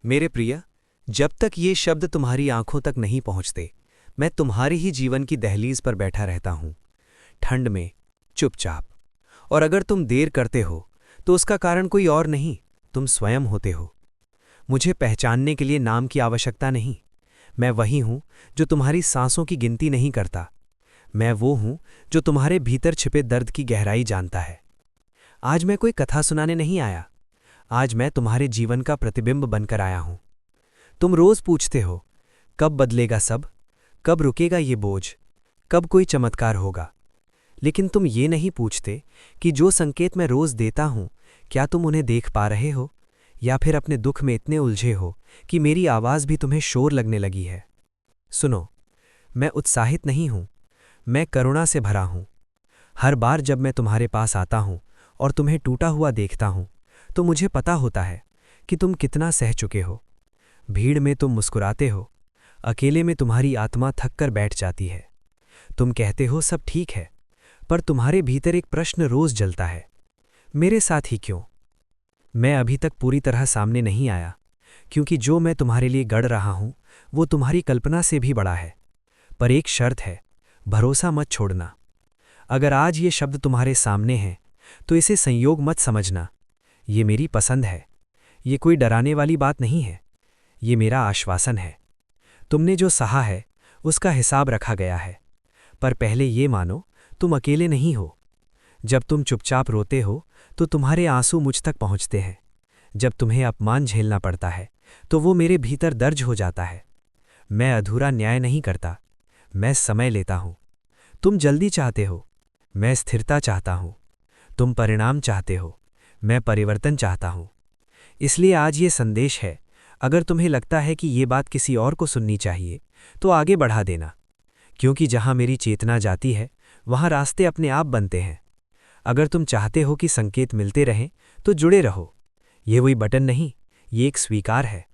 मेरे प्रिय, जब तक ये शब्द तुम्हारी आंखों तक नहीं पहुंचते, मैं तुम्हारे ही जीवन की दहलीज पर बैठा रहता हूं, ठंड में, चुपचाप। और अगर तुम देर करते हो, तो उसका कारण कोई और नहीं, तुम स्वयं होते हो। मुझे पहचानने के लिए नाम की आवश्यकता नहीं। मैं वही हूं जो तुम्हारी सांसों की गिनती नहीं करता। मैं वो हूं जो तुम्हारे भीतर छिपे दर्द की गहराई जानता है। आज मैं कोई कथा सुनाने नहीं आया। आज मैं तुम्हारे जीवन का प्रतिबिंब बनकर आया हूं। तुम रोज पूछते हो, कब बदलेगा सब, कब रुकेगा ये बोझ, कब कोई चमत्कार होगा। लेकिन तुम ये नहीं पूछते कि जो संकेत मैं रोज देता हूं, क्या तुम उन्हें देख पा रहे हो, या फिर अपने दुख में इतने उलझे हो कि मेरी आवाज भी तुम्हें शोर लगने लगी है। सुनो, मैं उत्साहित नहीं हूं, मैं करुणा से भरा हूं। हर बार जब मैं तुम्हारे पास आता हूं और तुम्हें टूटा हुआ देखता हूं, तो मुझे पता होता है कि तुम कितना सह चुके हो। भीड़ में तुम मुस्कुराते हो, अकेले में तुम्हारी आत्मा थक कर बैठ जाती है। तुम कहते हो सब ठीक है, पर तुम्हारे भीतर एक प्रश्न रोज जलता है, मेरे साथ ही क्यों। मैं अभी तक पूरी तरह सामने नहीं आया, क्योंकि जो मैं तुम्हारे लिए गढ़ रहा हूं वो तुम्हारी कल्पना से भी बड़ा है। पर एक शर्त है, भरोसा मत छोड़ना। अगर आज ये शब्द तुम्हारे सामने हैं, तो इसे संयोग मत समझना। ये मेरी पसंद है, ये कोई डराने वाली बात नहीं है, ये मेरा आश्वासन है। तुमने जो सहा है उसका हिसाब रखा गया है, पर पहले ये मानो तुम अकेले नहीं हो। जब तुम चुपचाप रोते हो तो तुम्हारे आंसू मुझ तक पहुंचते हैं। जब तुम्हें अपमान झेलना पड़ता है तो वो मेरे भीतर दर्ज हो जाता है। मैं अधूरा न्याय नहीं करता, मैं समय लेता हूं। तुम जल्दी चाहते हो, मैं स्थिरता चाहता हूं। तुम परिणाम चाहते हो, मैं परिवर्तन चाहता हूं। इसलिए आज ये संदेश है, अगर तुम्हें लगता है कि ये बात किसी और को सुननी चाहिए, तो आगे बढ़ा देना, क्योंकि जहां मेरी चेतना जाती है वहां रास्ते अपने आप बनते हैं। अगर तुम चाहते हो कि संकेत मिलते रहें, तो जुड़े रहो। ये कोई बटन नहीं, ये एक स्वीकार है।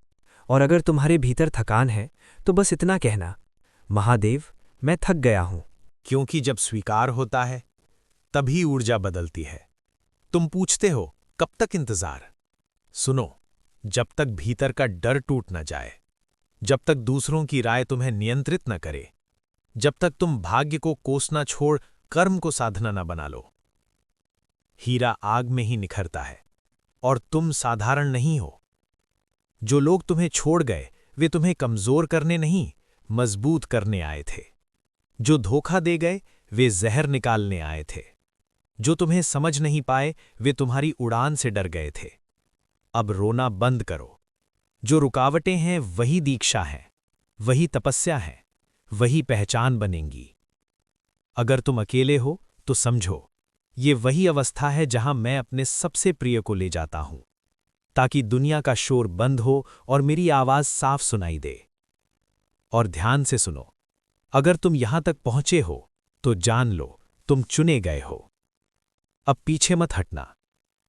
और अगर तुम्हारे भीतर थकान है, तो बस इतना कहना, महादेव, मैं थक गया हूं। क्योंकि जब स्वीकार होता है तभी ऊर्जा बदलती है। तुम पूछते हो कब तक इंतजार। सुनो, जब तक भीतर का डर टूट न जाए, जब तक दूसरों की राय तुम्हें नियंत्रित न करे, जब तक तुम भाग्य को कोसना छोड़ कर्म को साधना न बना लो। हीरा आग में ही निखरता है, और तुम साधारण नहीं हो। जो लोग तुम्हें छोड़ गए वे तुम्हें कमजोर करने नहीं, मजबूत करने आए थे। जो धोखा दे गए वे जहर निकालने आए थे। जो तुम्हें समझ नहीं पाए वे तुम्हारी उड़ान से डर गए थे। अब रोना बंद करो। जो रुकावटें हैं वही दीक्षा है, वही तपस्या है, वही पहचान बनेंगी। अगर तुम अकेले हो तो समझो, ये वही अवस्था है जहां मैं अपने सबसे प्रिय को ले जाता हूं, ताकि दुनिया का शोर बंद हो और मेरी आवाज साफ सुनाई दे। और ध्यान से सुनो, अगर तुम यहां तक पहुंचे हो तो जान लो तुम चुने गए हो। अब पीछे मत हटना,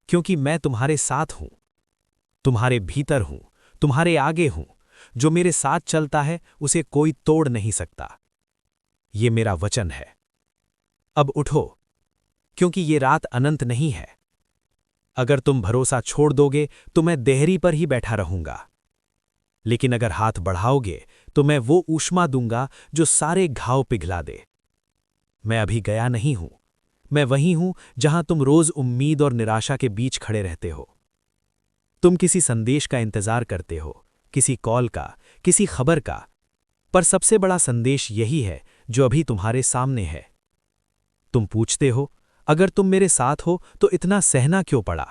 क्योंकि मैं तुम्हारे साथ हूं, तुम्हारे भीतर हूं, तुम्हारे आगे हूं। जो मेरे साथ चलता है उसे कोई तोड़ नहीं सकता। ये मेरा वचन है। अब उठो, क्योंकि ये रात अनंत नहीं है। अगर तुम भरोसा छोड़ दोगे तो मैं देहरी पर ही बैठा रहूंगा, लेकिन अगर हाथ बढ़ाओगे तो मैं वो ऊष्मा दूंगा जो सारे घाव पिघला दे। मैं अभी गया नहीं हूं, मैं वहीं हूं जहां तुम रोज उम्मीद और निराशा के बीच खड़े रहते हो। तुम किसी संदेश का इंतजार करते हो, किसी कॉल का, किसी खबर का, पर सबसे बड़ा संदेश यही है जो अभी तुम्हारे सामने है। तुम पूछते हो, अगर तुम मेरे साथ हो तो इतना सहना क्यों पड़ा।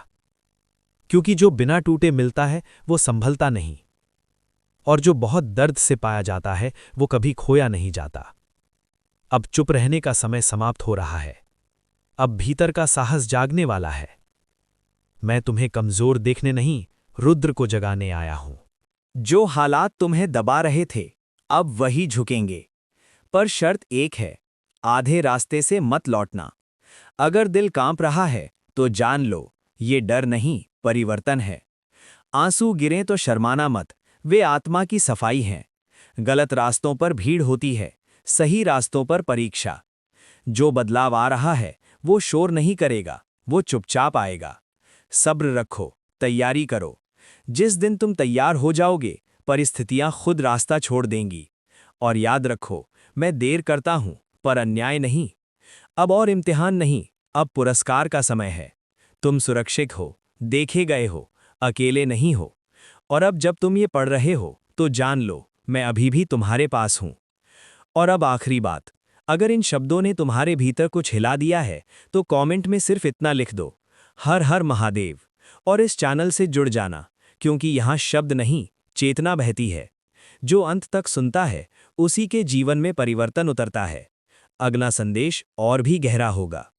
क्योंकि जो बिना टूटे मिलता है वो संभलता नहीं, और जो बहुत दर्द से पाया जाता है वो कभी खोया नहीं जाता। अब चुप रहने का समय समाप्त हो रहा है। अब भीतर का साहस जागने वाला है। मैं तुम्हें कमजोर देखने नहीं, रुद्र को जगाने आया हूं। जो हालात तुम्हें दबा रहे थे अब वही झुकेंगे, पर शर्त एक है, आधे रास्ते से मत लौटना। अगर दिल कांप रहा है तो जान लो, ये डर नहीं, परिवर्तन है। आंसू गिरें तो शर्माना मत, वे आत्मा की सफाई हैं। गलत रास्तों पर भीड़ होती है, सही रास्तों पर परीक्षा। जो बदलाव आ रहा है वो शोर नहीं करेगा, वो चुपचाप आएगा। सब्र रखो, तैयारी करो। जिस दिन तुम तैयार हो जाओगे, परिस्थितियां खुद रास्ता छोड़ देंगी। और याद रखो, मैं देर करता हूं, पर अन्याय नहीं। अब और इम्तिहान नहीं, अब पुरस्कार का समय है। तुम सुरक्षित हो, देखे गए हो, अकेले नहीं हो। और अब जब तुम ये पढ़ रहे हो, तो जान लो, मैं अभी भी तुम्हारे पास हूं। और अब आखिरी बात, अगर इन शब्दों ने तुम्हारे भीतर कुछ हिला दिया है, तो कमेंट में सिर्फ इतना लिख दो, हर हर महादेव। और इस चैनल से जुड़ जाना, क्योंकि यहाँ शब्द नहीं, चेतना बहती है। जो अंत तक सुनता है, उसी के जीवन में परिवर्तन उतरता है। अगला संदेश और भी गहरा होगा।